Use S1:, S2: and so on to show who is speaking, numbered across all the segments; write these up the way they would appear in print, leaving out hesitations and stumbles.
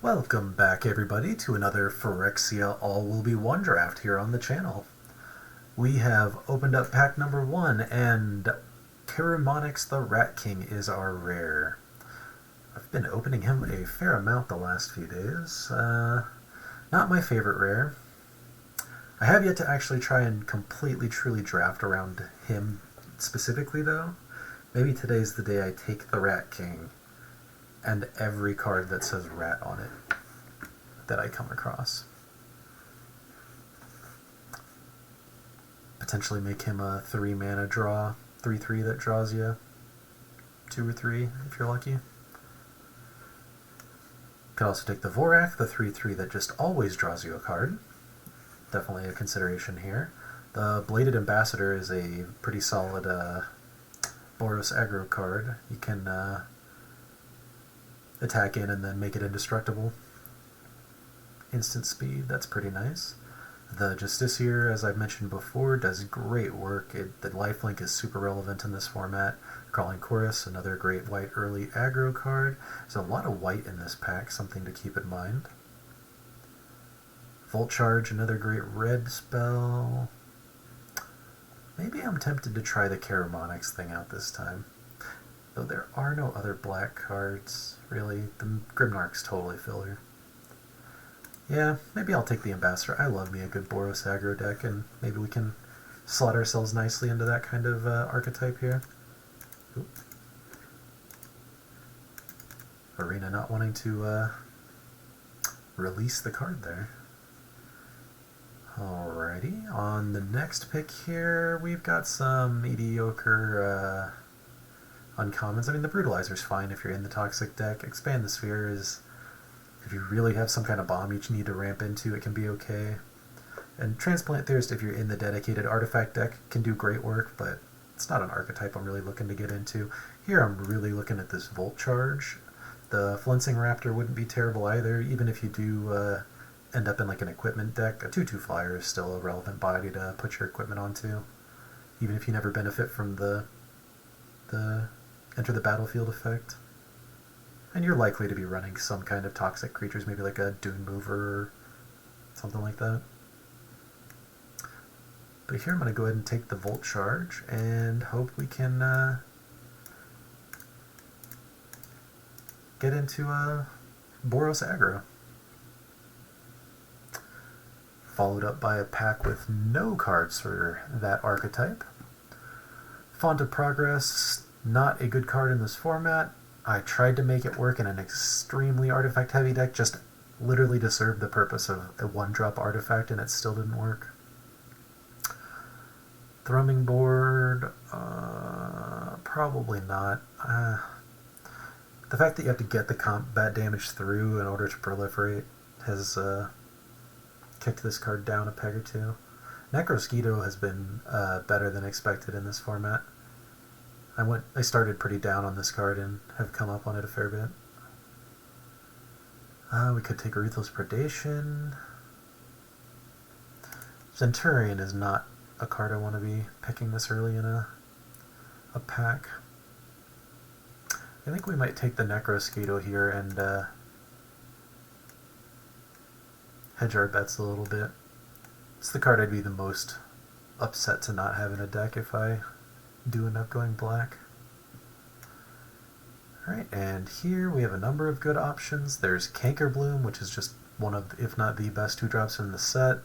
S1: Welcome back, everybody, to another Phyrexia All Will Be One draft here on the channel. We have opened up pack number 1, and Karamonix the Rat King is our rare. I've been opening him a fair amount the last few days. Not my favorite rare. I have yet to actually try and completely, truly draft around him specifically, though. Maybe today's the day I take the Rat King and every card that says rat on it that I come across. Potentially make him a 3-mana draw, 3/3 that draws you 2 or 3 if you're lucky. Could also take the Vorak, the 3/3 that just always draws you a card. Definitely a consideration here. The Bladed Ambassador is a pretty solid Boros aggro card. You can attack in and then make it indestructible. Instant speed, that's pretty nice. The Justiciar, as I've mentioned before, does great work. The lifelink is super relevant in this format. Crawling Chorus, another great white early aggro card. There's a lot of white in this pack, something to keep in mind. Volt Charge, another great red spell. Maybe I'm tempted to try the Karamonix thing out this time. Though there are no other black cards, really. The Grimnark's totally filler. Yeah, maybe I'll take the Ambassador. I love me a good Boros aggro deck, and maybe we can slot ourselves nicely into that kind of archetype here. Oop. Arena not wanting to release the card there. Alrighty, on the next pick here, we've got some mediocre uncommons. I mean, the Brutalizer's fine if you're in the Toxic deck. Expand the Sphere is, if you really have some kind of bomb you need to ramp into, it can be okay. And Transplant Theorist, if you're in the dedicated artifact deck, can do great work, but it's not an archetype I'm really looking to get into. Here I'm really looking at this Volt Charge. The Flensing Raptor wouldn't be terrible either, even if you do end up in like an equipment deck. A 2/2 flyer is still a relevant body to put your equipment onto, even if you never benefit from the enter the battlefield effect. And you're likely to be running some kind of toxic creatures, maybe like a Dune Mover or something like that. But here I'm going to go ahead and take the Volt Charge and hope we can get into Boros aggro. Followed up by a pack with no cards for that archetype. Font of Progress, not a good card in this format. I tried to make it work in an extremely artifact-heavy deck, just literally to serve the purpose of a 1-drop artifact, and it still didn't work. Thrumming Board, probably not. The fact that you have to get the combat damage through in order to proliferate has kicked this card down a peg or two. Necrosquito has been better than expected in this format. I started pretty down on this card and have come up on it a fair bit. We could take Ruthless Predation. Centurion is not a card I want to be picking this early in a pack. I think we might take the Necrosquito here and hedge our bets a little bit. It's the card I'd be the most upset to not have in a deck if I do end up going black. Alright, and here we have a number of good options. There's Cankerbloom, which is just one of, if not the best 2-drops in the set.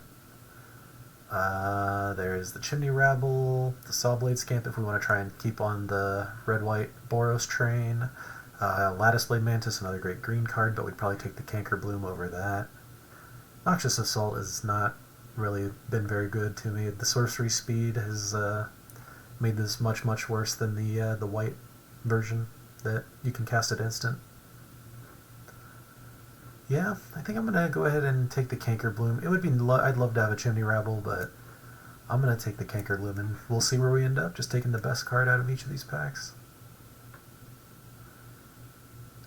S1: There's the Chimney Rabble, the Sawblade Scamp if we want to try and keep on the red-white Boros train. Lattice Blade Mantis, another great green card, but we'd probably take the Cankerbloom over that. Noxious Assault has not really been very good to me. The Sorcery Speed has made this much, much worse than the white version that you can cast at instant. Yeah, I think I'm going to go ahead and take the Cankerbloom. It would be I'd love to have a Chimney Rabble, but I'm going to take the Cankerbloom, and we'll see where we end up, just taking the best card out of each of these packs.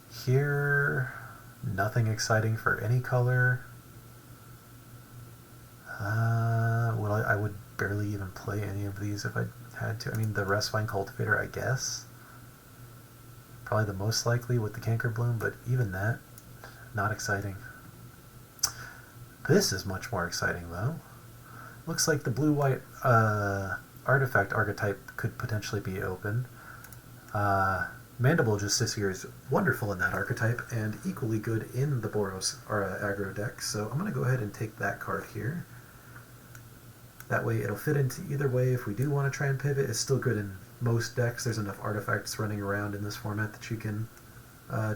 S1: Here, nothing exciting for any color. Well, I would barely even play any of these if I had to. I mean, the Resvine Cultivator, I guess. Probably the most likely with the Cankerbloom, but even that, Not exciting. This is much more exciting, though. Looks like the blue-white artifact archetype could potentially be open. Mandible Justiciar is wonderful in that archetype and equally good in the Boros or aggro deck, so I'm going to go ahead and take that card here. That way it'll fit into either way. If we do want to try and pivot, it's still good in most decks. There's enough artifacts running around in this format that you can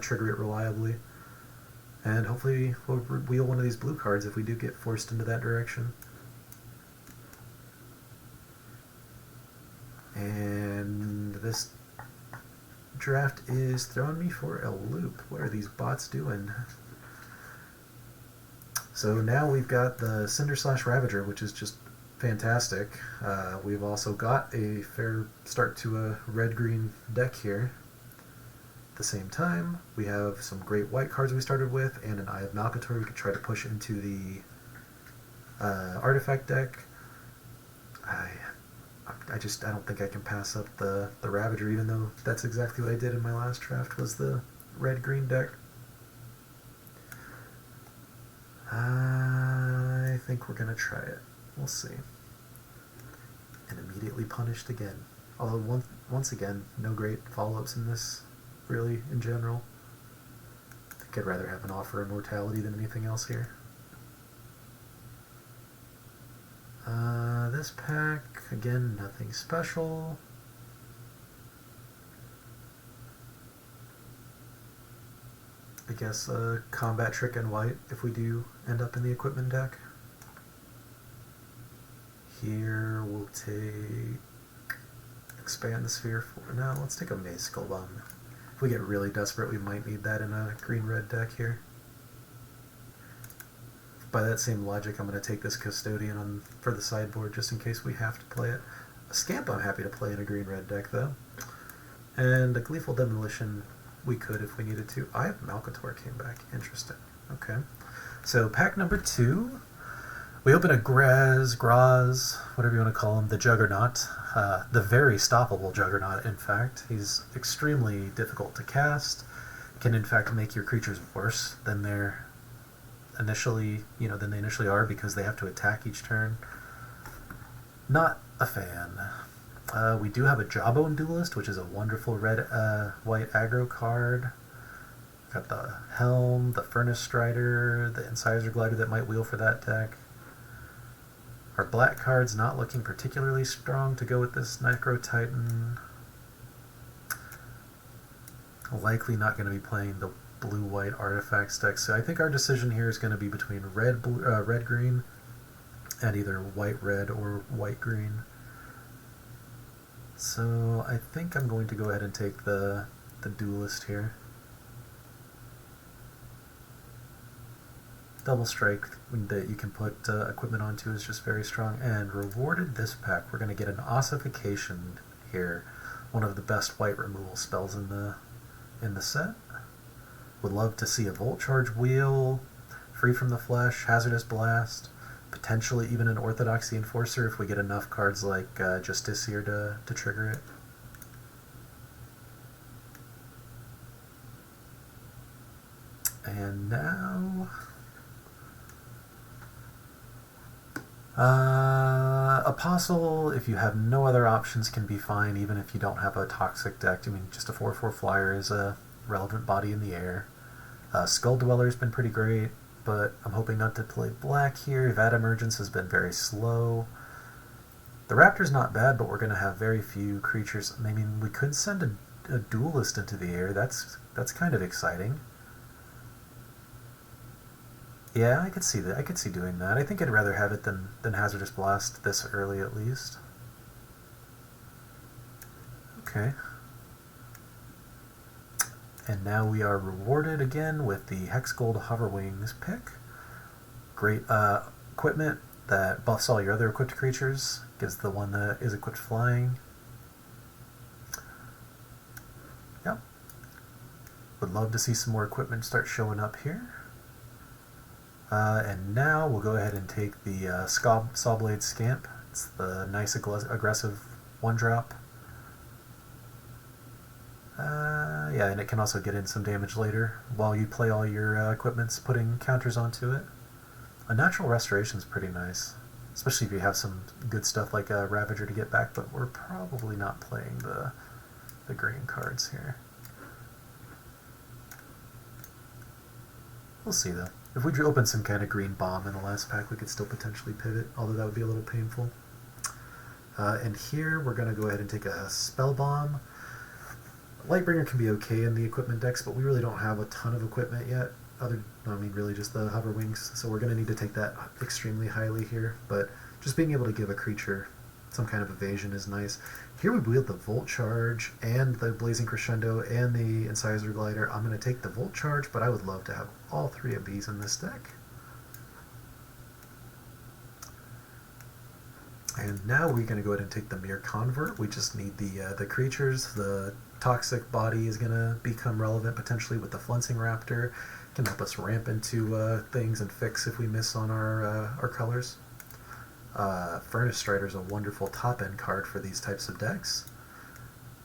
S1: trigger it reliably. And hopefully we'll wheel one of these blue cards if we do get forced into that direction. And this draft is throwing me for a loop. What are these bots doing? So now we've got the Cinder/Ravager, which is just fantastic. We've also got a fair start to a red-green deck here. At the same time, we have some great white cards we started with, and an Eye of Malcator we could try to push into the artifact deck. I don't think I can pass up the Ravager, even though that's exactly what I did in my last draft, was the red-green deck. I think we're going to try it. We'll see. And immediately punished again. Although, once again, no great follow-ups in this, really, in general. I think I'd rather have an Offer of Immortality than anything else here. This pack, again, nothing special. I guess a Combat Trick and white if we do end up in the equipment deck. Here we'll take Expand the Sphere for now. Let's take a Maze Skullbomb. If we get really desperate, we might need that in a green-red deck here. By that same logic, I'm going to take this Custodian for the sideboard just in case we have to play it. A Scamp I'm happy to play in a green-red deck, though. And a Gleeful Demolition we could if we needed to. Eye of Malcator came back. Interesting. Okay. So pack number 2. We open a Graz, whatever you want to call him, the Juggernaut. The very stoppable Juggernaut, in fact. He's extremely difficult to cast. Can, in fact, make your creatures worse than they're initially are because they have to attack each turn. Not a fan. We do have a Jawbone Duelist, which is a wonderful red-white aggro card. Got the Helm, the Furnace Strider, the Incisor Glider that might wheel for that deck. Our black card's not looking particularly strong to go with this Necro Titan. Likely not going to be playing the blue-white artifacts deck, so I think our decision here is going to be between red-green and either white-red or white-green. So I think I'm going to go ahead and take the Duelist here. Double Strike that you can put equipment onto is just very strong. And rewarded this pack, we're going to get an Ossification here, one of the best white removal spells in the set. Would love to see a Volt Charge Wheel, Free from the Flesh, Hazardous Blast, potentially even an Orthodoxy Enforcer if we get enough cards like Justiciar to trigger it. And now Apostle, if you have no other options, can be fine, even if you don't have a toxic deck. I mean, just a 4/4 flyer is a relevant body in the air. Skull Dweller's been pretty great, but I'm hoping not to play black here. Vat Emergence has been very slow. The Raptor's not bad, but we're going to have very few creatures. I mean, we could send a Duelist into the air. That's kind of exciting. Yeah, I could see that. I could see doing that. I think I'd rather have it than Hazardous Blast this early, at least. Okay. And now we are rewarded again with the Hexgold Hoverwings pick. Great equipment that buffs all your other equipped creatures. Gives the one that is equipped flying. Yep. Would love to see some more equipment start showing up here. And now we'll go ahead and take the Sawblade Scamp. It's the nice aggressive 1-drop. Yeah, and it can also get in some damage later while you play all your equipments, putting counters onto it. A natural restoration is pretty nice, especially if you have some good stuff like a Ravager to get back, but we're probably not playing the green cards here. We'll see though. If we open some kind of green bomb in the last pack, we could still potentially pivot, although that would be a little painful. And here we're going to go ahead and take a Spell Bomb. Lightbringer can be okay in the equipment decks, but we really don't have a ton of equipment yet. Really just the Hover Wings, so we're going to need to take that extremely highly here. But just being able to give a creature some kind of evasion is nice. Here we wield the Volt Charge and the Blazing Crescendo and the Incisor Glider. I'm going to take the Volt Charge, but I would love to have all three of these in this deck. And now we're going to go ahead and take the Mere Convert. We just need the creatures. The Toxic Body is going to become relevant potentially with the Fluncing Raptor. It can help us ramp into things and fix if we miss on our colors. Furnace Strider is a wonderful top-end card for these types of decks.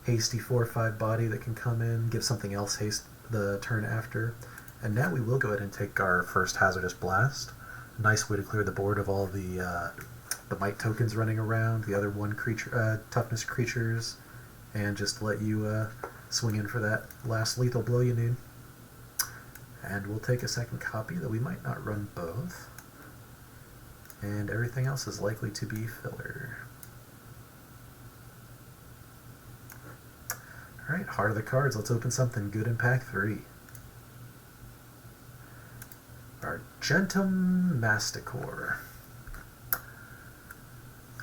S1: Hasty 4/5 body that can come in, give something else haste the turn after. And now we will go ahead and take our first Hazardous Blast. Nice way to clear the board of all the might tokens running around, the other one creature toughness creatures, and just let you swing in for that last lethal blow you need. And we'll take a second copy, though we might not run both. And everything else is likely to be filler. Alright, Heart of the Cards. Let's open something good in pack 3. Argentum Masticore.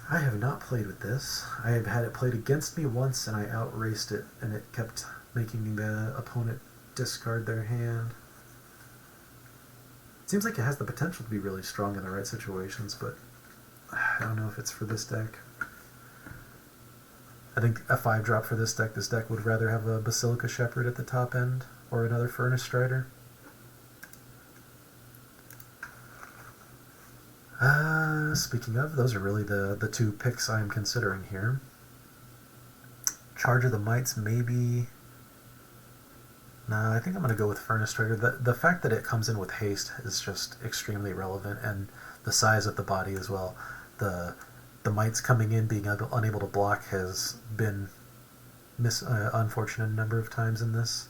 S1: I have not played with this. I have had it played against me once and I outraced it, and it kept making the opponent discard their hand. It seems like it has the potential to be really strong in the right situations, but I don't know if it's for this deck. I think a 5-drop for this deck would rather have a Basilica Shepherd at the top end, or another Furnace Strider. Speaking of, those are really the two picks I'm considering here. Charge of the Mites, maybe. Nah, I think I'm going to go with Furnace Strider. The fact that it comes in with haste is just extremely relevant, and the size of the body as well. The Mites coming in, being unable to block, has been unfortunate a number of times in this.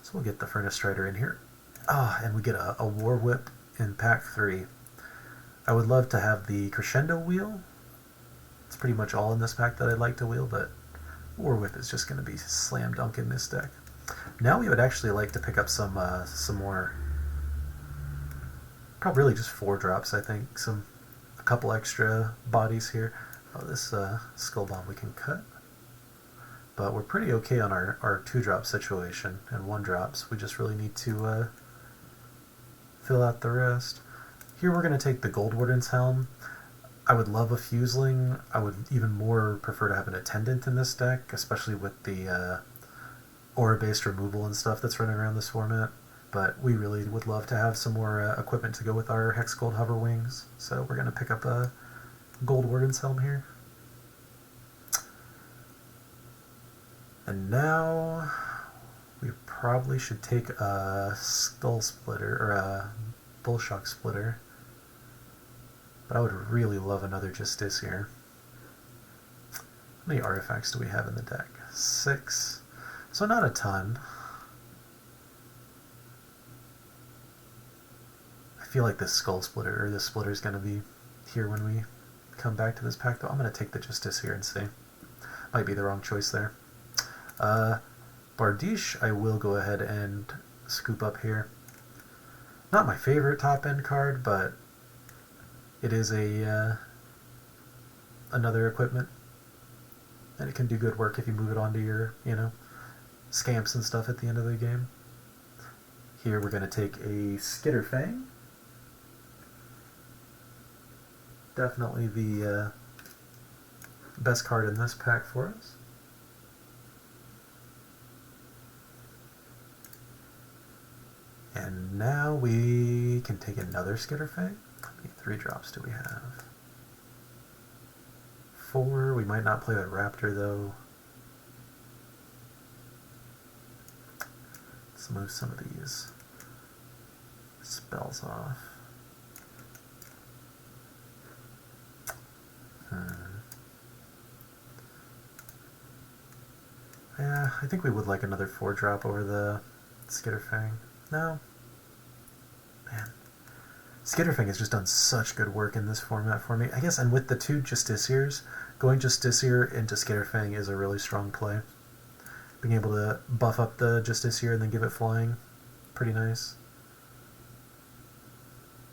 S1: So we'll get the Furnace Strider in here. And we get a War Whip in pack 3. I would love to have the Crescendo Wheel. It's pretty much all in this pack that I'd like to wheel, but War Whip is just going to be slam dunk in this deck. Now we would actually like to pick up some more, probably really just 4-drops, I think. A couple extra bodies here. This Skull Bomb we can cut. But we're pretty okay on our 2-drop situation and 1-drops. We just really need to fill out the rest. Here we're going to take the Gold Warden's Helm. I would love a Fuseling. I would even more prefer to have an Attendant in this deck, especially with the aura-based removal and stuff that's running around this format. But we really would love to have some more equipment to go with our Hex Gold Hover Wings. So we're going to pick up a Gold Warden's Helm here. And now we probably should take a Skull Splitter, or a Bullshock Splitter. But I would really love another Justice here. How many artifacts do we have in the deck? 6. So not a ton. I feel like this Skull Splitter, or this Splitter, is going to be here when we come back to this pack, though. I'm going to take the Justice here and see. Might be the wrong choice there. Bardiche, I will go ahead and scoop up here. Not my favorite top-end card, but it is another equipment, and it can do good work if you move it onto your, scamps and stuff at the end of the game. Here we're going to take a Skitterfang. Definitely the best card in this pack for us. And now we can take another Skitterfang. How many 3-drops do we have? 4. We might not play with Raptor, though. Let's move some of these spells off. Yeah, I think we would like another 4-drop over the Skitterfang. No. Man. Skitterfang has just done such good work in this format for me. I guess, and with the 2 Justiciars, going Justiciar into Skitterfang is a really strong play. Being able to buff up the Justiciar and then give it flying, pretty nice.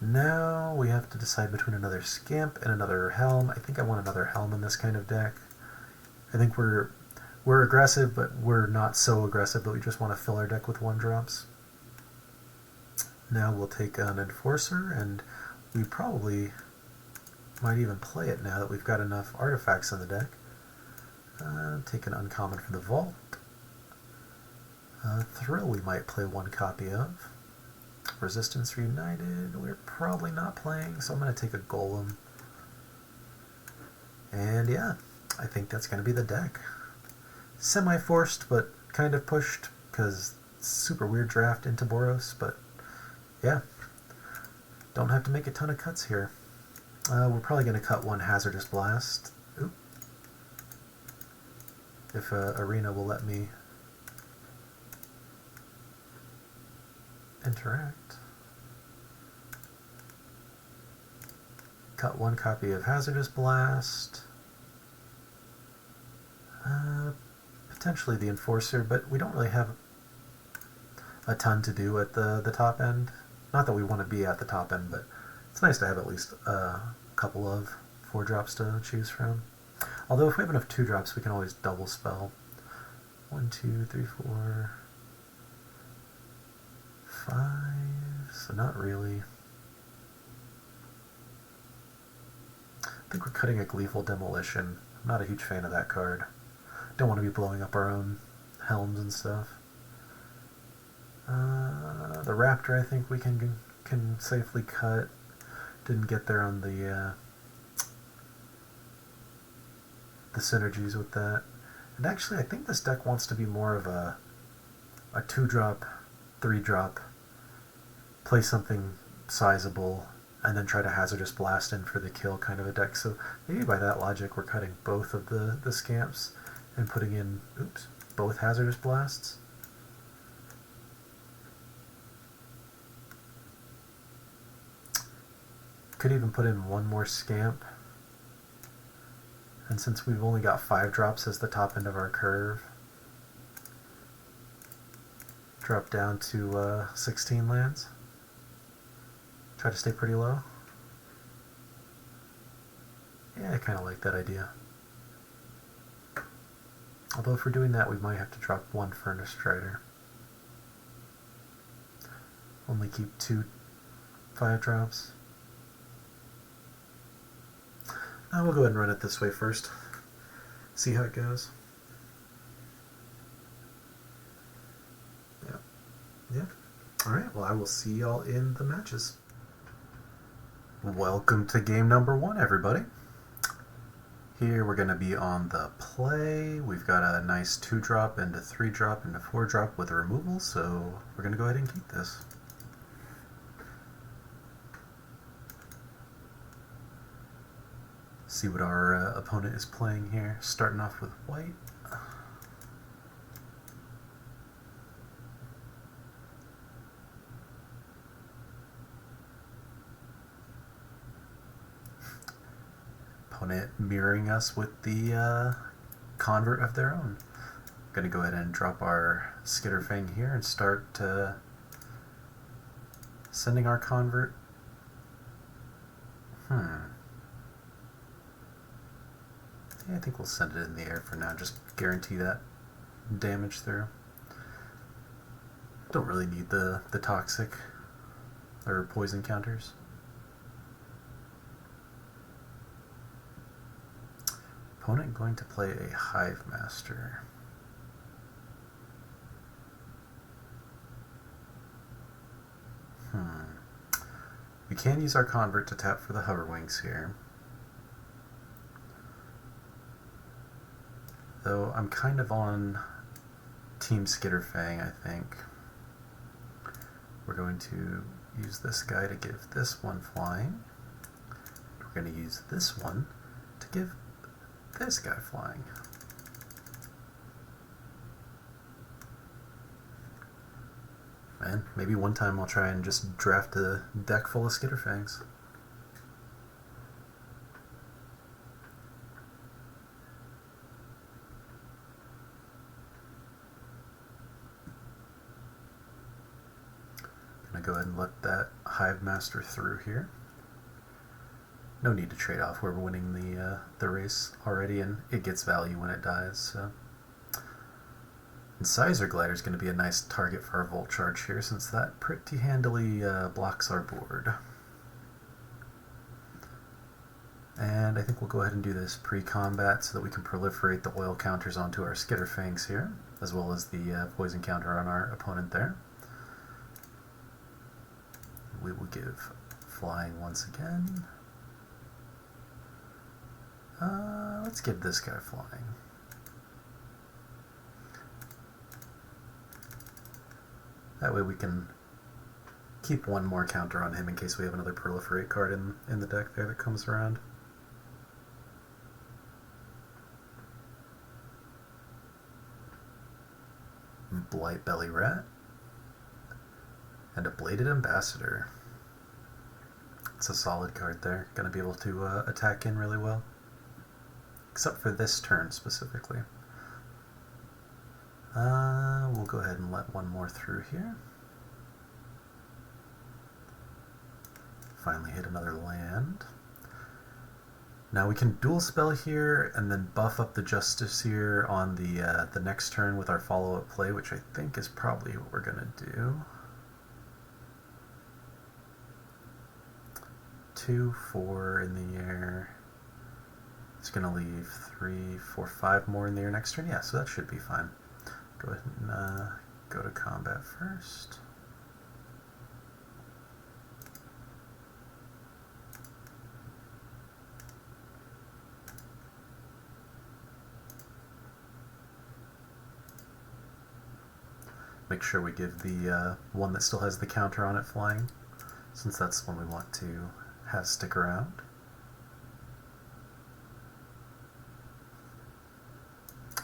S1: Now we have to decide between another Scamp and another Helm. I think I want another Helm in this kind of deck. I think we're aggressive, but we're not so aggressive that we just want to fill our deck with 1-drops. Now we'll take an Enforcer, and we probably might even play it now that we've got enough artifacts in the deck. Take an uncommon for the Vault. Thrill we might play 1 copy of. Resistance Reunited we're probably not playing, so I'm going to take a Golem. And yeah, I think that's going to be the deck. Semi-forced, but kind of pushed, because super weird draft into Boros, but yeah, don't have to make a ton of cuts here. We're probably going to cut 1 Hazardous Blast. Oop. If Arena will let me interact. Cut 1 copy of Hazardous Blast. Potentially the Enforcer, but we don't really have a ton to do at the top end. Not that we want to be at the top end, but it's nice to have at least a couple of 4-drops to choose from. Although if we have enough 2-drops, we can always double spell. 1, 2, 3, 4, 5, so not really. I think we're cutting a Gleeful Demolition. I'm not a huge fan of that card. Don't want to be blowing up our own helms and stuff. The Raptor I think we can safely cut. Didn't get there on the synergies with that. And actually I think this deck wants to be more of a 2-drop, 3-drop, play something sizable, and then try to Hazardous Blast in for the kill kind of a deck. So maybe by that logic we're cutting both of the Scamps and putting in, oops, both Hazardous Blasts. Could even put in 1 more Scamp. And since we've only got 5-drops as the top end of our curve, drop down to 16 lands. Try to stay pretty low. Yeah, I kind of like that idea. Although if we're doing that, we might have to drop 1 Furnace Strider. Only keep 2 5-drops. We'll go ahead and run it this way first. See how it goes. Yeah. Alright, well I will see y'all in the matches. Welcome to game number 1, everybody. Here we're going to be on the play. We've got a nice 2-drop into 3-drop into 4-drop with a removal, so we're going to go ahead and keep this. See what our opponent is playing here. Starting off with white. Opponent mirroring us with the convert of their own. Going to go ahead and drop our Skitterfang here and start sending our convert. Yeah, I think we'll send it in the air for now, just guarantee that damage through. Don't really need the toxic or poison counters. Opponent going to play a Hive Master. We can use our convert to tap for the Hoverwings here. Though I'm kind of on Team Skitterfang, I think. we're going to use this guy to give this one flying. We're going to use this one to give this guy flying. And maybe one time I'll try and just draft a deck full of Skitterfangs. Gonna go ahead and let that Hive Master through here. No need to trade off. We're winning the race already, and it gets value when it dies. So. And Sizer Glider is going to be a nice target for our Volt Charge here, since that pretty handily blocks our board. And I think we'll go ahead and do this pre-combat so that we can proliferate the oil counters onto our Skitterfangs here, as well as the poison counter on our opponent there. We will give flying once again. Let's give this guy flying. That way we can keep one more counter on him in case we have another proliferate card in the deck there that comes around. Blight Belly Rat. And a Bladed Ambassador. It's a solid card there. Going to be able to attack in really well. Except for this turn specifically. We'll go ahead and let one more through here. Finally hit another land. Now we can dual spell here and then buff up the Justice here on the next turn with our follow-up play, which I think is probably what we're going to do. 2, 4 in the air. It's going to leave 3, 4, 5 more in the air next turn. Yeah, so that should be fine. Go ahead and go to combat first. Make sure we give the one that still has the counter on it flying, since that's one we want to have stick around.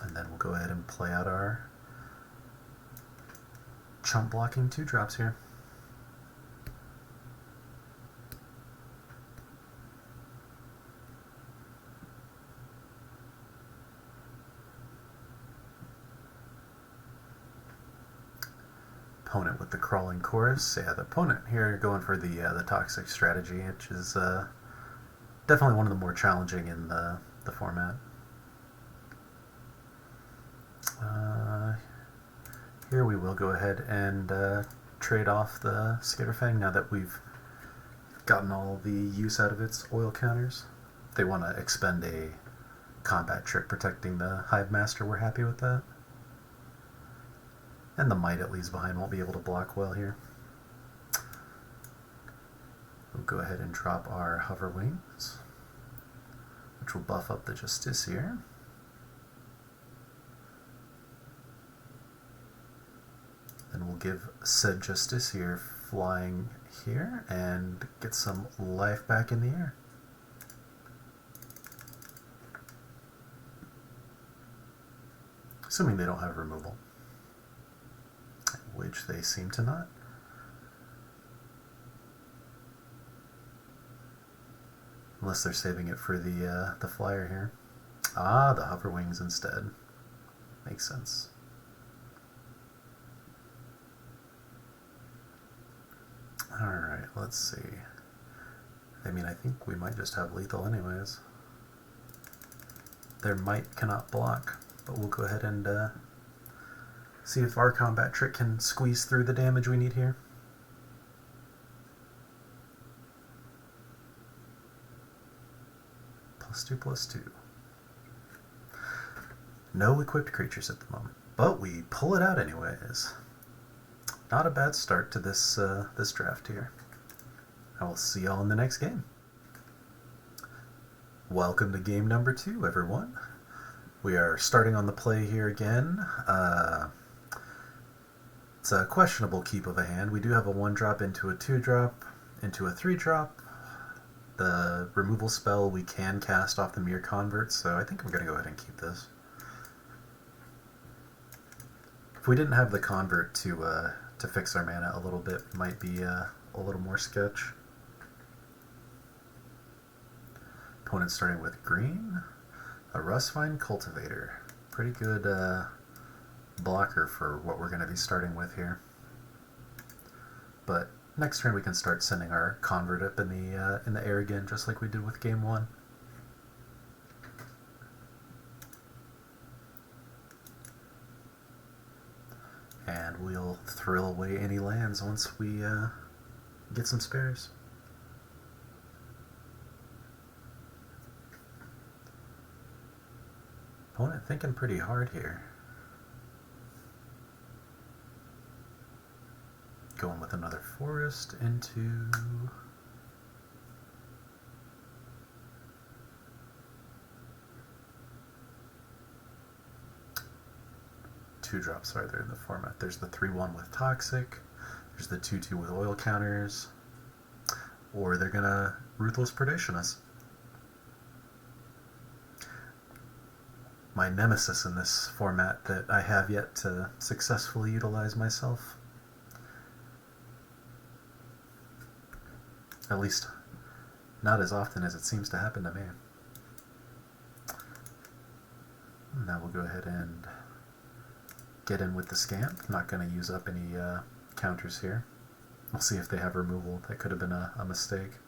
S1: And then we'll go ahead and play out our chump blocking 2-drops here. Opponent with the Crawling Chorus. Yeah, the opponent here going for the Toxic strategy, which is definitely one of the more challenging in the format. Here we will go ahead and trade off the Skitterfang now that we've gotten all the use out of its oil counters. If they want to expend a combat trick protecting the Hive Master, we're happy with that. And the Might it leaves behind won't be able to block well here. We'll go ahead and drop our Hover Wings, which will buff up the Justiciar. Then we'll give said Justiciar flying here and get some life back in the air. Assuming they don't have removal, which they seem to not. Unless they're saving it for the flyer here. Ah, the Hover Wings instead. Makes sense. Alright, let's see. I mean, I think we might just have lethal anyways. Their Might cannot block, but we'll go ahead and see if our combat trick can squeeze through the damage we need here. +2/+2. No equipped creatures at the moment, but we pull it out anyways. Not a bad start to this this draft here. I will see y'all in the next game. Welcome to game number 2, everyone. We are starting on the play here again. It's a questionable keep of a hand. We do have a 1-drop into a 2-drop, into a 3-drop. The removal spell we can cast off the Mere Convert, so I think I'm going to go ahead and keep this. If we didn't have the Convert to fix our mana a little bit, might be a little more sketch. Opponent starting with green, a Rustvine Cultivator. Pretty good blocker for what we're going to be starting with here. But next turn we can start sending our Convert up in the air again, just like we did with game 1. And we'll thrill away any lands once we get some spares. Opponent thinking pretty hard here. Going with another forest into... Two drops are there in the format. There's the 3/1 with Toxic, there's the 2/2 with Oil Counters, or they're gonna Ruthless Predation us. My nemesis in this format that I have yet to successfully utilize myself. At least, not as often as it seems to happen to me. Now we'll go ahead and get in with the Scamp. Not going to use up any counters here. We'll see if they have removal. That could have been a mistake.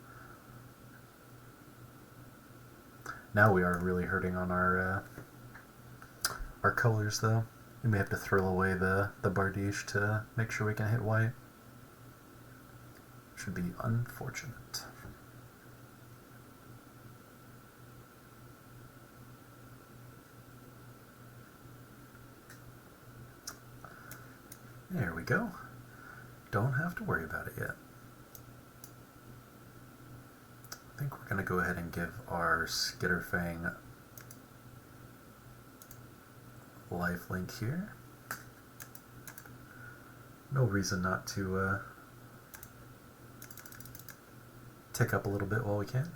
S1: Now we are really hurting on our colors, though. We may have to throw away the Bardiche to make sure we can hit white. Should be unfortunate. There we go. Don't have to worry about it yet. I think we're going to go ahead and give our Skitterfang lifelink here. No reason not to tick up a little bit while we can.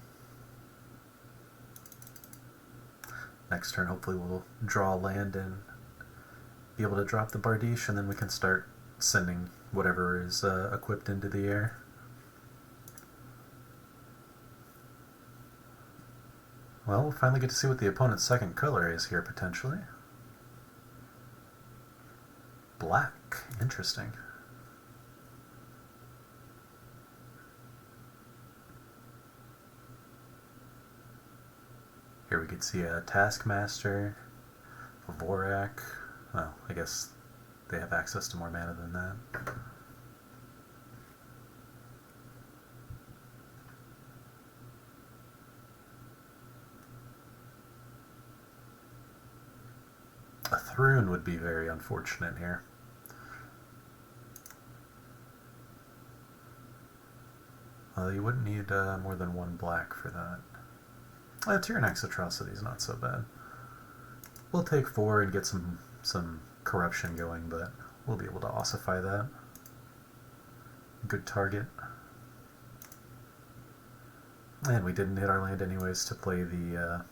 S1: Next turn, hopefully we'll draw land and be able to drop the Bardiche, and then we can start sending whatever is equipped into the air. Well, we'll finally get to see what the opponent's second color is here, potentially. Black. Interesting. Here we could see a Taskmaster, a Vorak. Well, I guess they have access to more mana than that. A Thrune would be very unfortunate here. Well, you wouldn't need more than one black for that. Tyrannex Atrocity is not so bad. We'll take 4 and get some corruption going, but we'll be able to ossify that. Good target. And we didn't hit our land anyways to play the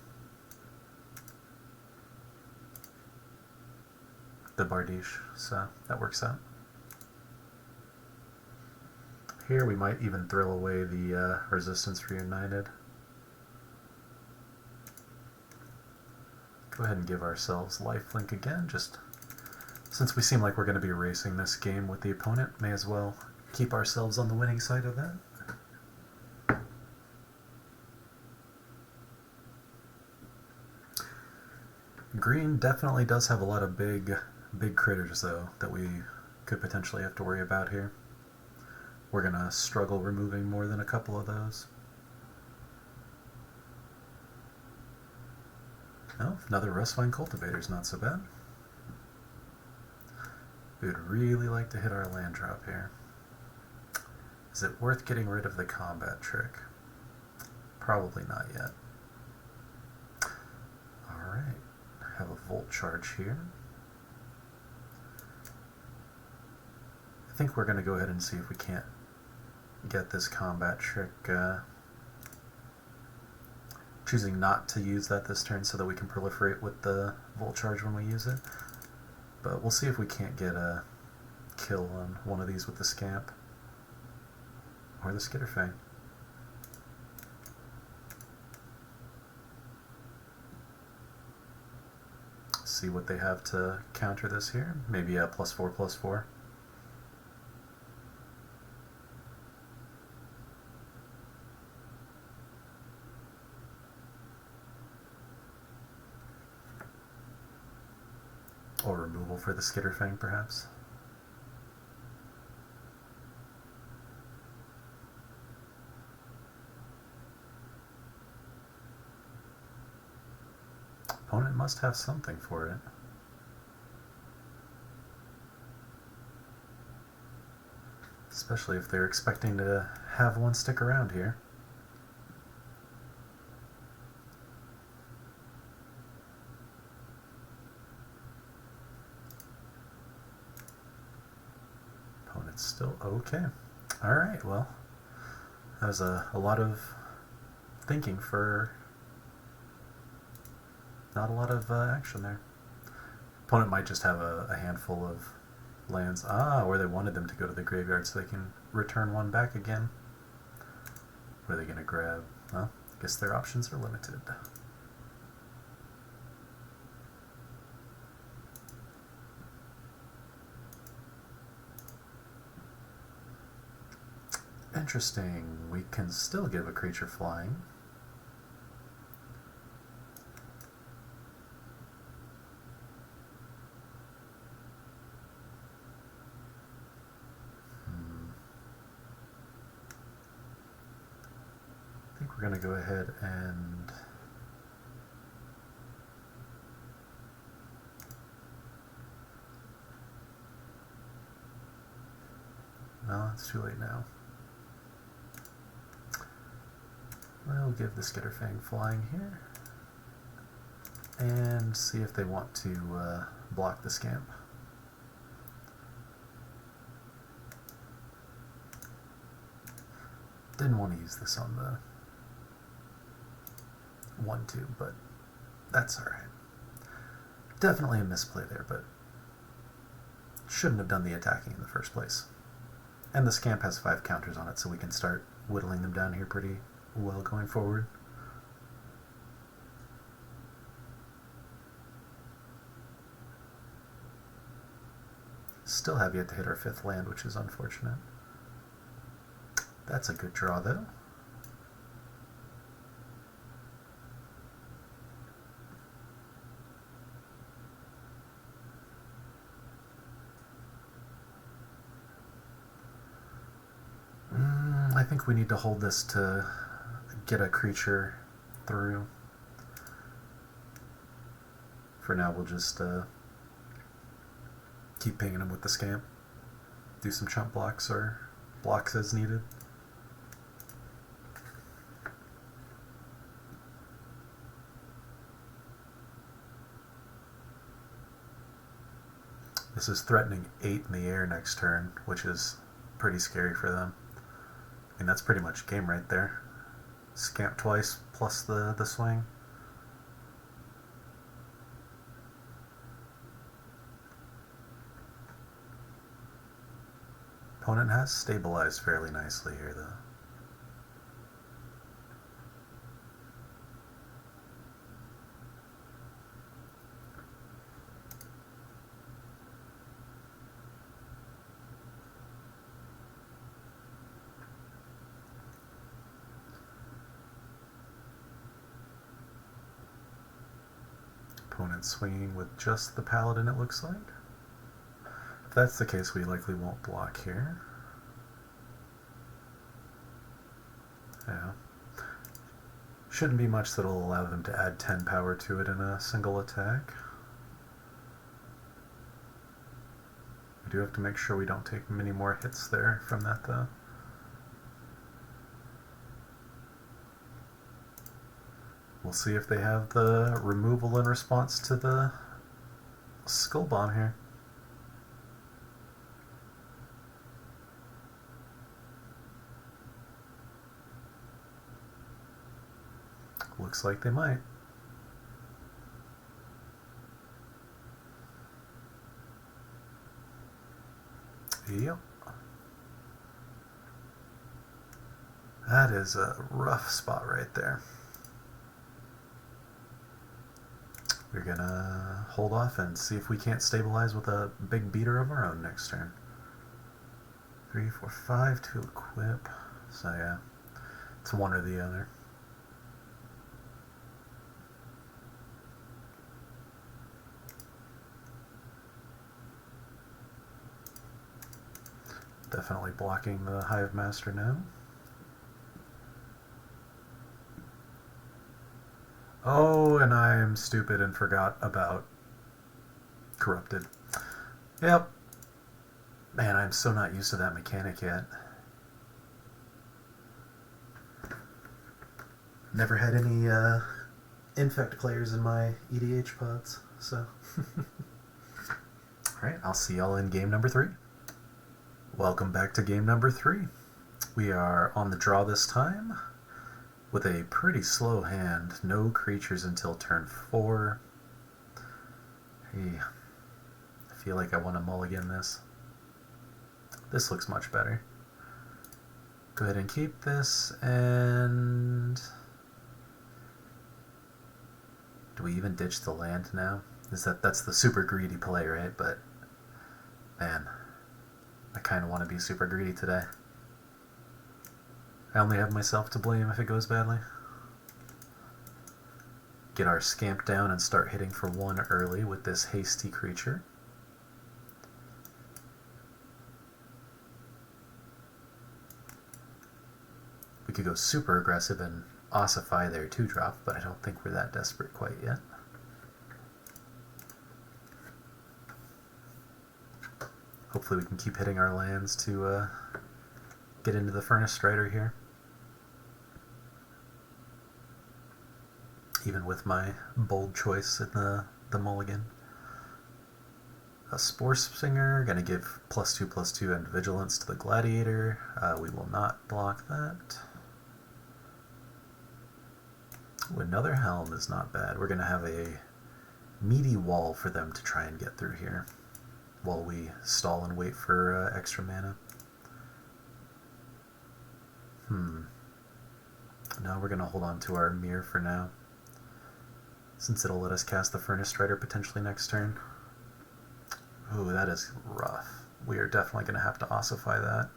S1: Bardiche, so that works out. Here we might even throw away the Resistance Reunited. Go ahead and give ourselves lifelink again, just since we seem like we're going to be racing this game with the opponent, may as well keep ourselves on the winning side of that. Green definitely does have a lot of big critters, though, that we could potentially have to worry about here. We're going to struggle removing more than a couple of those. Oh, another Rustvine Cultivator is not so bad. We would really like to hit our land drop here. Is it worth getting rid of the combat trick? Probably not yet. Alright, have a Volt Charge here. think we're going to go ahead and see if we can't get this combat trick. Choosing not to use that this turn so that we can proliferate with the Volt Charge when we use it. But we'll see if we can't get a kill on one of these with the Scamp. Or the Skitterfang. See what they have to counter this here. Maybe a +4/+4. Or removal for the Skitterfang, perhaps. Opponent must have something for it. Especially if they're expecting to have one stick around here. Opponent's still okay. Alright, well, that was a lot of thinking for not a lot of action there. Opponent might just have a handful of lands. Where they wanted them to go to the graveyard so they can return one back again. What are they going to grab? Well, I guess their options are limited. Interesting. We can still give a creature flying. I think we're going to go ahead and no, it's too late now. We'll give the Skitterfang flying here and see if they want to block the Scamp. Didn't want to use this on the 1/2, but that's alright. Definitely a misplay there, but shouldn't have done the attacking in the first place. And the Scamp has 5 counters on it, so we can start whittling them down here pretty well going forward. Still have yet to hit our 5th land, which is unfortunate. That's a good draw, though. I think we need to hold this to get a creature through. For now, we'll just keep pinging him with the Scamp. Do some chump blocks or blocks as needed. This is threatening 8 in the air next turn, which is pretty scary for them. I mean, that's pretty much game right there. Scamp twice plus the swing. Opponent has stabilized fairly nicely here, though. Opponent swinging with just the Paladin, it looks like. If that's the case, we likely won't block here. Yeah. Shouldn't be much that'll allow them to add 10 power to it in a single attack. We do have to make sure we don't take many more hits there from that, though. We'll see if they have the removal in response to the Skull Bomb here. Looks like they might. Yep. That is a rough spot right there. We're gonna hold off and see if we can't stabilize with a big beater of our own next turn. 3, 4, 5 to equip. So yeah, it's one or the other. Definitely blocking the Hive Master now. Oh, and I am stupid and forgot about Corrupted. Yep. Man, I'm so not used to that mechanic yet. Never had any Infect players in my EDH pods, so. Alright, I'll see y'all in game number 3. Welcome back to game number 3. We are on the draw this time with a pretty slow hand. No creatures until turn 4. Hey, I feel like I want to mulligan this. This looks much better. Go ahead and keep this, and do we even ditch the land now? That's the super greedy play, right? But man, I kind of want to be super greedy today. I only have myself to blame if it goes badly. Get our scamp down and start hitting for 1 early with this hasty creature. We could go super aggressive and ossify their 2-drop, but I don't think we're that desperate quite yet. Hopefully we can keep hitting our lands to get into the Furnace Strider here. Even with my bold choice in the mulligan. A Spore Singer, gonna give +2/+2 and Vigilance to the Gladiator. We will not block that. Ooh, another Helm is not bad. We're gonna have a meaty wall for them to try and get through here while we stall and wait for extra mana. No, we're gonna hold on to our Mirror for now, since it'll let us cast the Furnace Strider potentially next turn. Ooh, that is rough. We are definitely going to have to ossify that.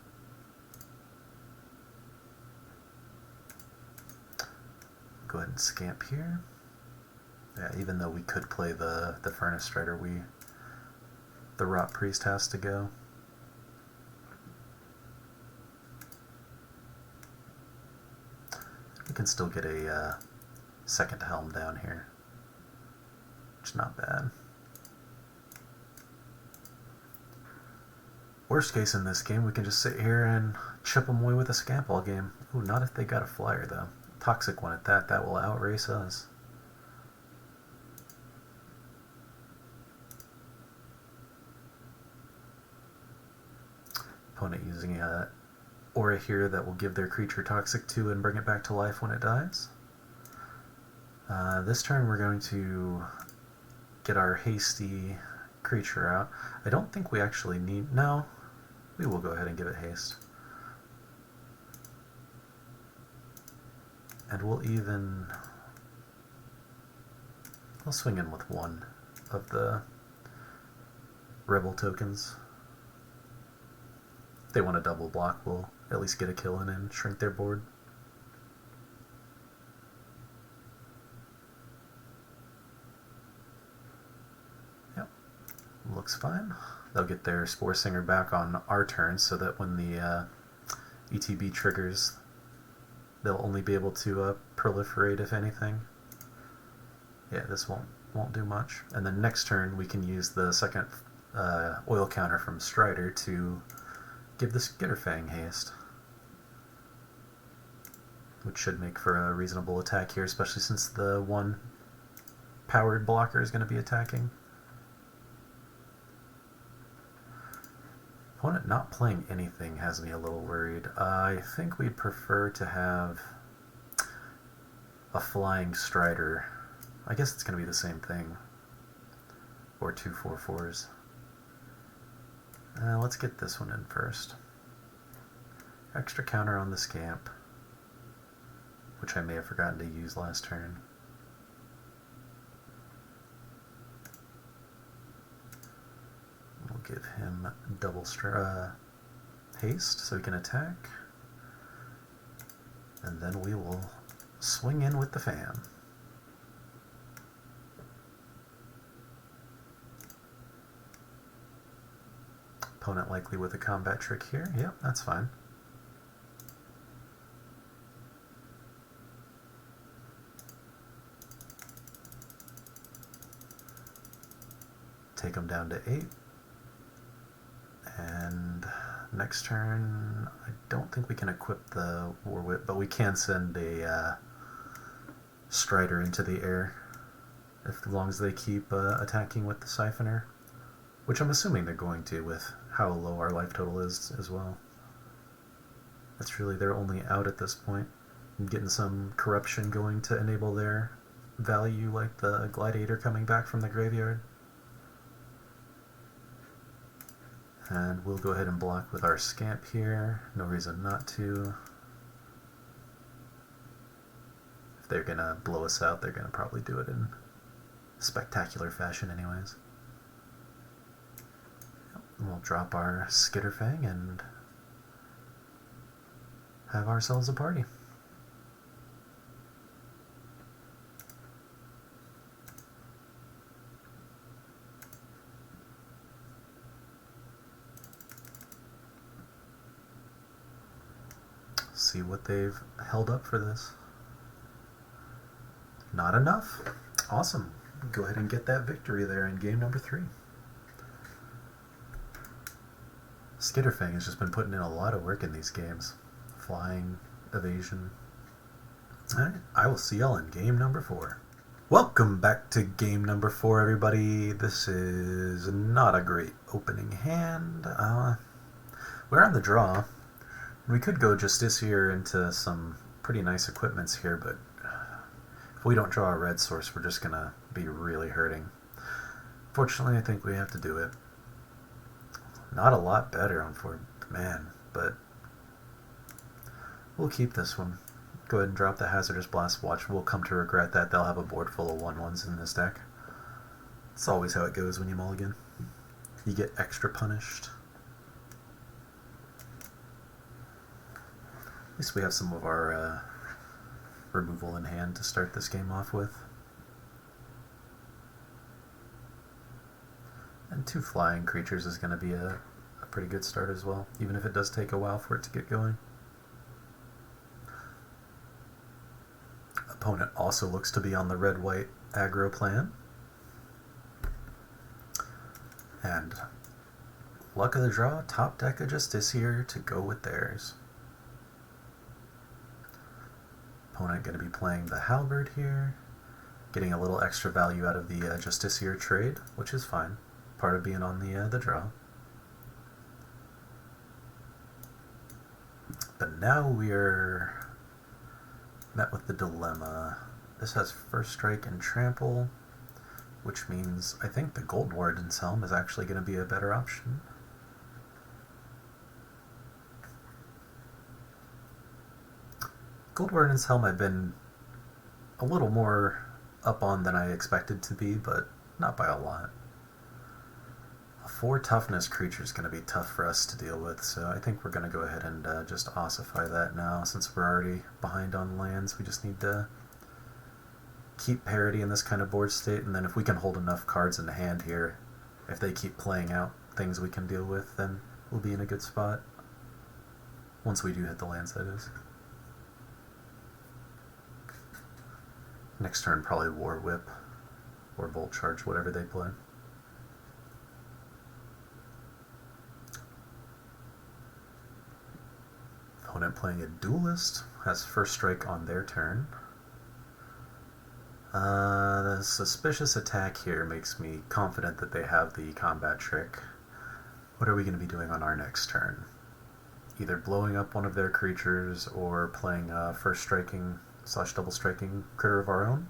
S1: Go ahead and scamp here. Yeah, even though we could play the Furnace Strider, the Rot Priest has to go. We can still get a second Helm down here, which is not bad. Worst case in this game, we can just sit here and chip them away with a scamp all game. Ooh, not if they got a flyer though. Toxic one at that. That will outrace us. Opponent using a aura here that will give their creature Toxic 2 and bring it back to life when it dies. This turn we're going to get our hasty creature out. I don't think we actually need... No, we will go ahead and give it haste. And we'll swing in with 1 of the rebel tokens. If they want to double block, we'll at least get a kill in and shrink their board. Looks fine. They'll get their Spore Singer back on our turn, so that when the ETB triggers, they'll only be able to proliferate, if anything. Yeah, this won't do much. And then next turn we can use the second oil counter from Strider to give the Skitterfang haste, which should make for a reasonable attack here, especially since the 1 powered blocker is going to be attacking. Opponent not playing anything has me a little worried. I think we'd prefer to have a flying Strider. I guess it's going to be the same thing. Or 2 4/4s. Let's get this one in first. Extra counter on the Scamp, which I may have forgotten to use last turn. We'll give him double haste so he can attack. And then we will swing in with the fan. Opponent likely with a combat trick here. Yep, that's fine. Take him down to 8. And next turn, I don't think we can equip the War Whip, but we can send a Strider into the air, as long as they keep attacking with the Siphoner, which I'm assuming they're going to with how low our life total is as well. That's really their only out at this point. I'm getting some corruption going to enable their value, like the Gladiator coming back from the graveyard. And we'll go ahead and block with our Scamp here. No reason not to. If they're going to blow us out, they're going to probably do it in spectacular fashion anyways. We'll drop our Skitterfang and have ourselves a party. See what they've held up for this. Not enough? Awesome. Go ahead and get that victory there in game number 3. Skitterfang has just been putting in a lot of work in these games. Flying, evasion. Alright, I will see y'all in game number 4. Welcome back to game number 4, everybody. This is not a great opening hand. We're on the draw. We could go Justiciar into some pretty nice equipments here, but if we don't draw a red source, we're just going to be really hurting. Fortunately, I think we have to do it. Not a lot better, man, but we'll keep this one. Go ahead and drop the Hazardous Blast. Watch, we'll come to regret that. They'll have a board full of 1/1s in this deck. It's always how it goes when you mulligan. You get extra punished. At least we have some of our removal in hand to start this game off with. And 2 flying creatures is going to be a pretty good start as well, even if it does take a while for it to get going. Opponent also looks to be on the red-white aggro plan. And luck of the draw, top deck of Justiciar to go with theirs. Opponent going to be playing the Halberd here, getting a little extra value out of the Justiciar trade, which is fine. Part of being on the draw. But now we're met with the dilemma. This has First Strike and Trample, which means I think the Gold Warden's Helm is actually going to be a better option. Gold Warden's Helm I've been a little more up on than I expected to be, but not by a lot. A 4 toughness creature is going to be tough for us to deal with, so I think we're going to go ahead and just ossify that now. Since we're already behind on lands, we just need to keep parity in this kind of board state, and then if we can hold enough cards in the hand here, if they keep playing out things we can deal with, then we'll be in a good spot. Once we do hit the lands, that is. Next turn, probably War Whip or Bolt Charge, whatever they play. Opponent playing a Duelist has First Strike on their turn. The suspicious attack here makes me confident that they have the combat trick. What are we going to be doing on our next turn? Either blowing up one of their creatures or playing First Striking slash double striking critter of our own.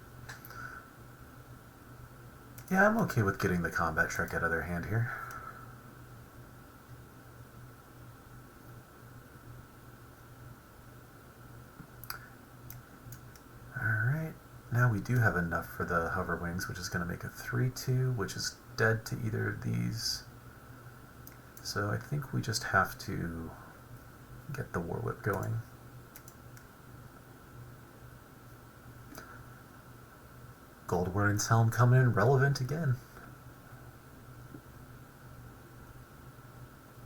S1: Yeah, I'm okay with getting the combat trick out of their hand here. Alright, now we do have enough for the hover wings, which is going to make a 3-2, which is dead to either of these. So I think we just have to get the War Whip going. Goldwyrm's Helm coming in relevant again.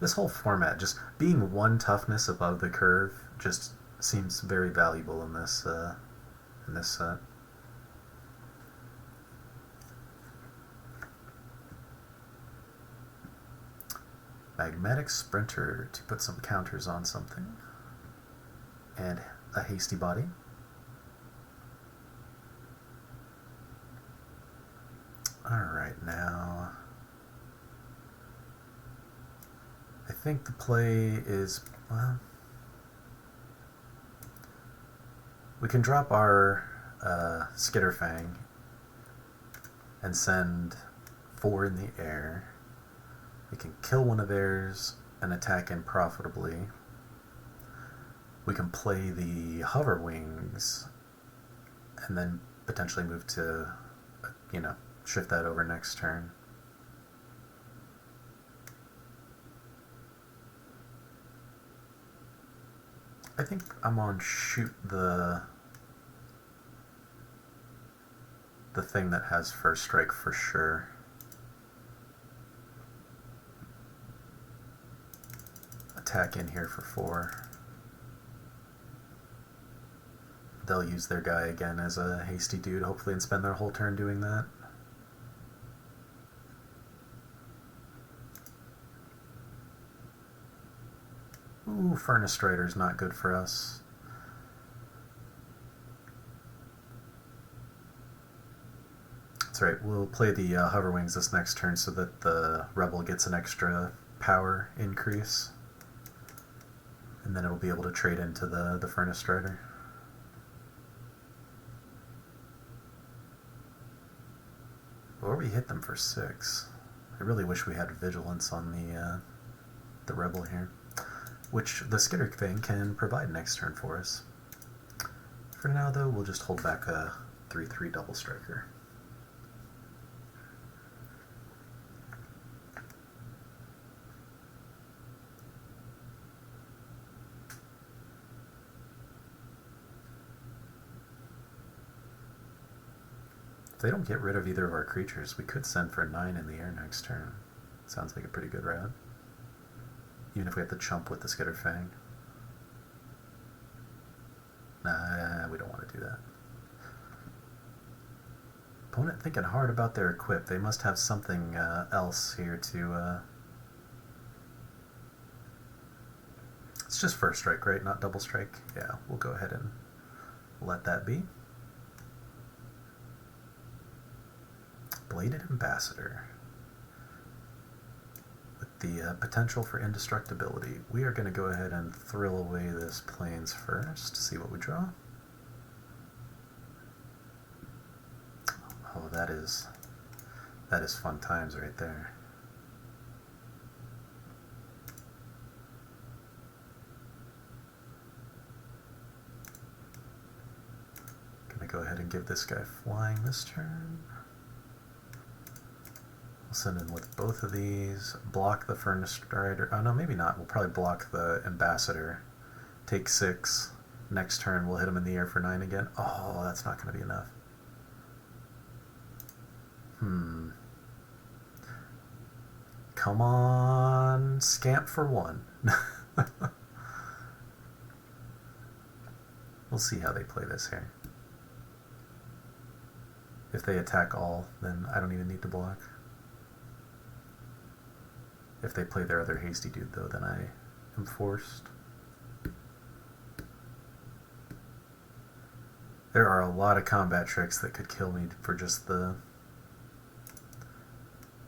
S1: This whole format, just being one toughness above the curve, just seems very valuable in this set. Magnetic Sprinter to put some counters on something. And a Hasty Body. Alright, now I think the play is, well, we can drop our Skitterfang and send 4 in the air. We can kill one of theirs and attack in profitably. We can play the Hover Wings and then potentially move to, shift that over next turn. I think I'm on shoot the thing that has first strike for sure. Attack in here for 4. They'll use their guy again as a hasty dude, hopefully, and spend their whole turn doing that. Ooh, Furnace Strider's not good for us. That's right, we'll play the Hover Wings this next turn so that the Rebel gets an extra power increase. And then it'll be able to trade into the Furnace Strider. Or we hit them for 6. I really wish we had Vigilance on the Rebel here, which the Skitter thing can provide next turn for us. For now, though, we'll just hold back a 3-3 double striker. If they don't get rid of either of our creatures, we could send for 9 in the air next turn. Sounds like a pretty good route. Even if we have to chump with the Skitterfang. Nah, we don't want to do that. Opponent thinking hard about their equip. They must have something else here to... It's just first strike, right? Not double strike? Yeah, we'll go ahead and let that be. Bladed Ambassador. With the potential for indestructibility, we are going to go ahead and thrill away this Plains first, see what we draw. Oh, that is fun times right there. Gonna go ahead and give this guy flying this turn. We'll send in with both of these, block the Furnace Strider. Oh no, maybe not. We'll probably block the Ambassador. Take 6. Next turn we'll hit him in the air for 9 again. Oh, that's not going to be enough. Come on, Scamp for 1. We'll see how they play this here. If they attack all, then I don't even need to block. If they play their other hasty dude, though, then I am forced. There are a lot of combat tricks that could kill me for just the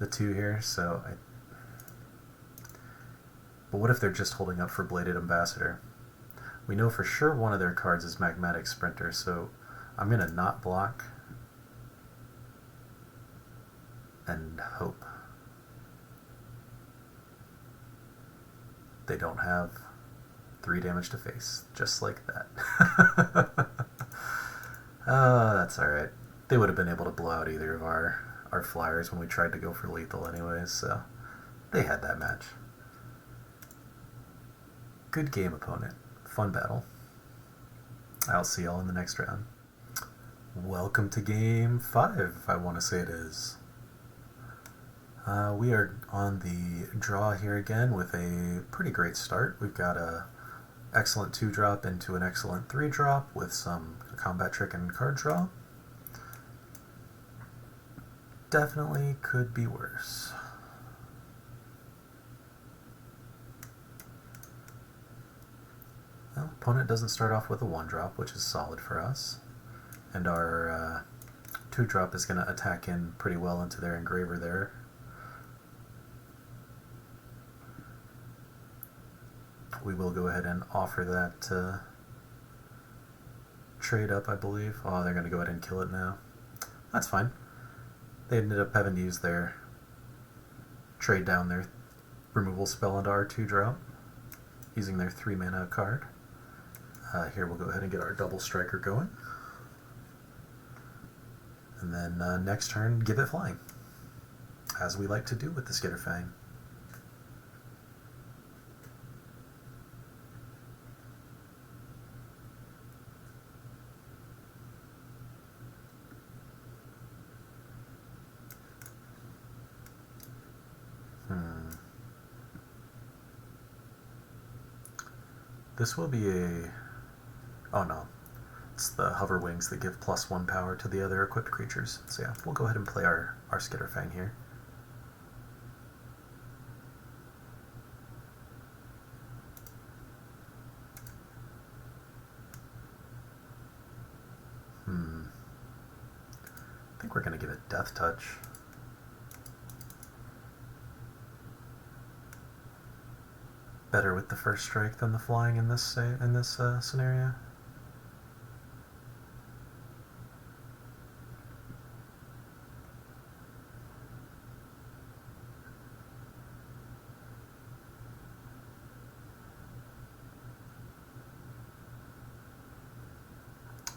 S1: 2 here, so But what if they're just holding up for Bladed Ambassador? We know for sure one of their cards is Magmatic Sprinter, so I'm going to not block and hope they don't have 3 damage to face, just like that. That's alright. They would have been able to blow out either of our flyers when we tried to go for lethal anyways, so they had that match. Good game, opponent. Fun battle. I'll see y'all in the next round. Welcome to game 5, I want to say it is. We are on the draw here again with a pretty great start. We've got a excellent 2-drop into an excellent 3-drop with some combat trick and card draw. Definitely could be worse. Well, opponent doesn't start off with a 1-drop, which is solid for us. And our 2-drop is going to attack in pretty well into their engraver there. We will go ahead and offer that trade up, I believe. Oh, they're going to go ahead and kill it now. That's fine. They ended up having to use their trade down their removal spell into our 2-drop, using their 3-mana card. Here we'll go ahead and get our double striker going. And then next turn, give it flying, as we like to do with the Skitterfang. This will be a... oh no. It's the hover wings that give +1 power to the other equipped creatures. So yeah, we'll go ahead and play our Skitterfang here. I think we're going to give it Death Touch. Better with the first strike than the flying in this scenario.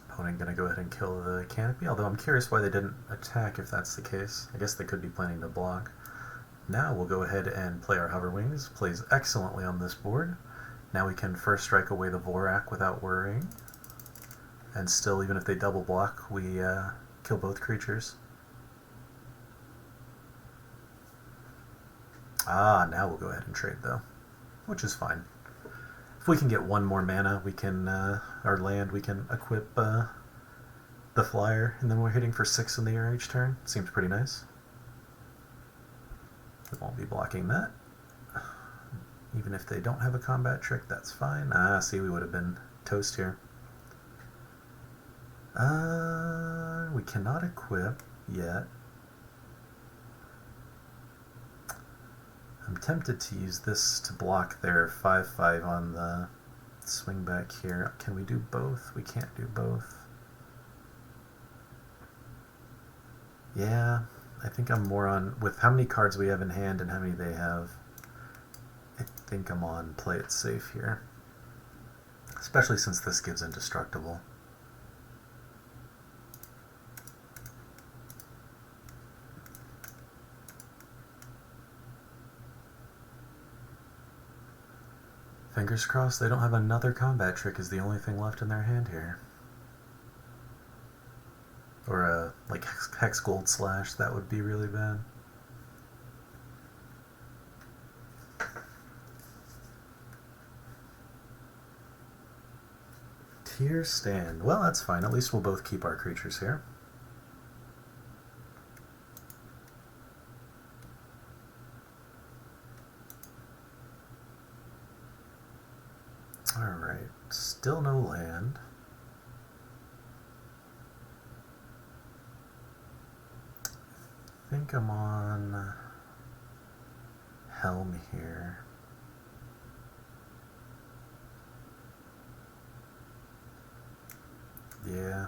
S1: Opponent gonna go ahead and kill the canopy, although I'm curious why they didn't attack if that's the case. I guess they could be planning to block. Now we'll go ahead and play our Hover Wings. Plays excellently on this board. Now we can first strike away the Vorak without worrying. And still, even if they double block, we kill both creatures. Now we'll go ahead and trade though, which is fine. If we can get 1 more mana, we can, our land, we can equip the flyer, and then we're hitting for 6 in the air each turn. Seems pretty nice. We won't be blocking that. Even if they don't have a combat trick, that's fine. See, we would have been toast here. We cannot equip yet. I'm tempted to use this to block their 5/5 on the swing back here. Can we do both? We can't do both. Yeah, I think I'm more on, with how many cards we have in hand and how many they have, I think I'm on play it safe here. Especially since this gives indestructible. Fingers crossed they don't have another combat trick is the only thing left in their hand here. Or a, like, Hex Gold Slash, that would be really bad. Tier Stand. Well, that's fine. At least we'll both keep our creatures here. Alright, still no land. I think I'm on Helm here. Yeah.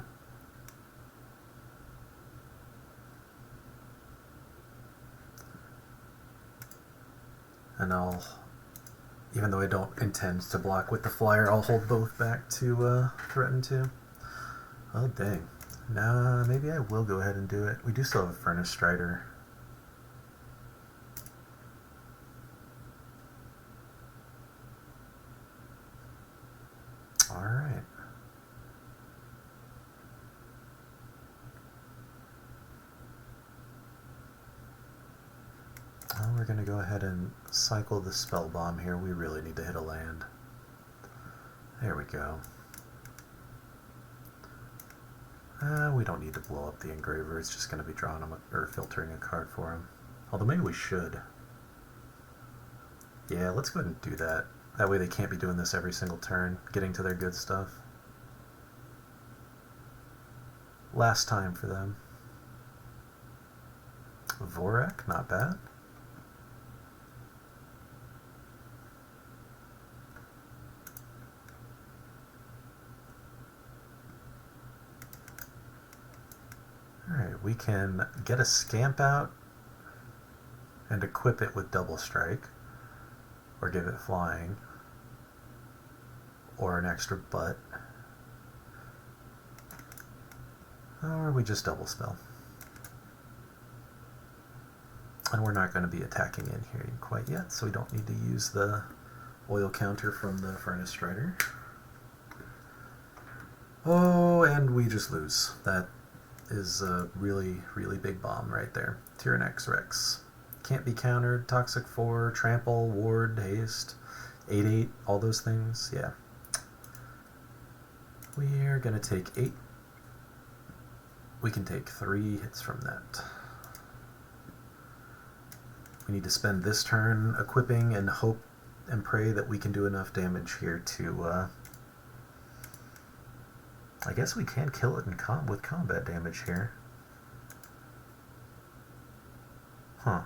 S1: And I'll, even though I don't intend to block with the flyer, I'll hold both back to threaten to. Oh, dang. Nah, maybe I will go ahead and do it. We do still have a Furnace Strider. Alright. Well, we're going to go ahead and cycle the Spell Bomb here. We really need to hit a land. There we go. We don't need to blow up the Engraver. It's just going to be drawing him or filtering a card for him. Although maybe we should. Yeah, let's go ahead and do that. That way they can't be doing this every single turn, getting to their good stuff. Last time for them. Vorak, not bad. Alright, we can get a Scamp out and equip it with Double Strike, or give it Flying, or an extra butt, or we just Double Spell. And we're not going to be attacking in here quite yet, so we don't need to use the oil counter from the Furnace Strider. Oh, and we just lose. That is a really, really big bomb right there. Tyrannex Rex. Can't be countered. Toxic 4, Trample, Ward, Haste, 8/8, all those things. Yeah. We're going to take 8. We can take 3 hits from that. We need to spend this turn equipping and hope and pray that we can do enough damage here to... I guess we can kill it with combat damage here. Huh.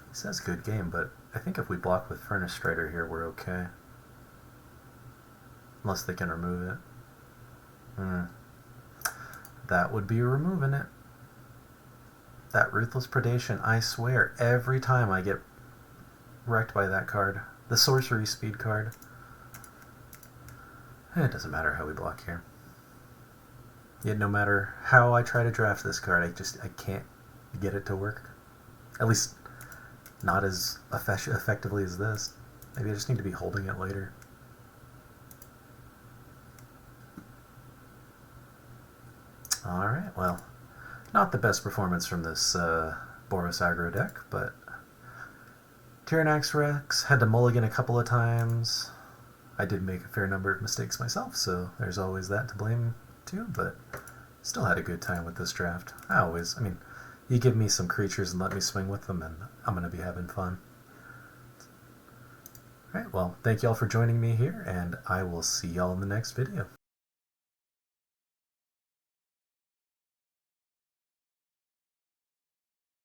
S1: He says good game, but I think if we block with Furnace Strider here, we're okay. Unless they can remove it. That would be removing it. That Ruthless Predation, I swear, every time I get wrecked by that card. The Sorcery Speed card. It doesn't matter how we block here. Yet no matter how I try to draft this card, I can't get it to work. At least not as effectively as this. Maybe I just need to be holding it later. Alright, well, not the best performance from this Boros aggro deck, but Tyrannex Rex had to mulligan a couple of times. I did make a fair number of mistakes myself, so there's always that to blame too, but still had a good time with this draft. I mean, you give me some creatures and let me swing with them, and I'm going to be having fun. Alright, well, thank y'all for joining me here, and I will see y'all in the next video.